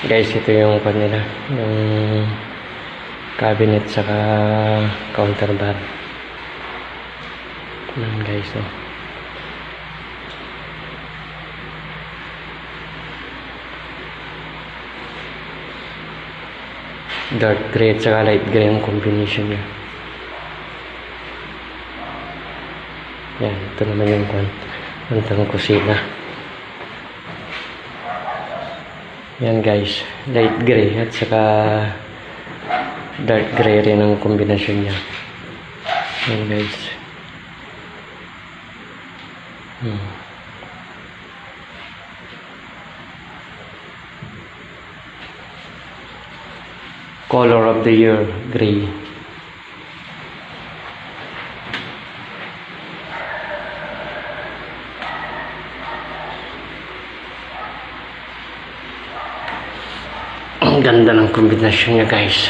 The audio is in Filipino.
Guys, ito yung kanila, yung cabinet saka counter bar. Yan guys, oh. Dark gray at saka light gray ang combination niya. Yan, ito naman yung kantang kusina. Yan guys, light gray at saka dark gray rin ang kombinasyon niya. Yan guys. Color of the year, gray. Ang ganda ng kombinasyon niya guys.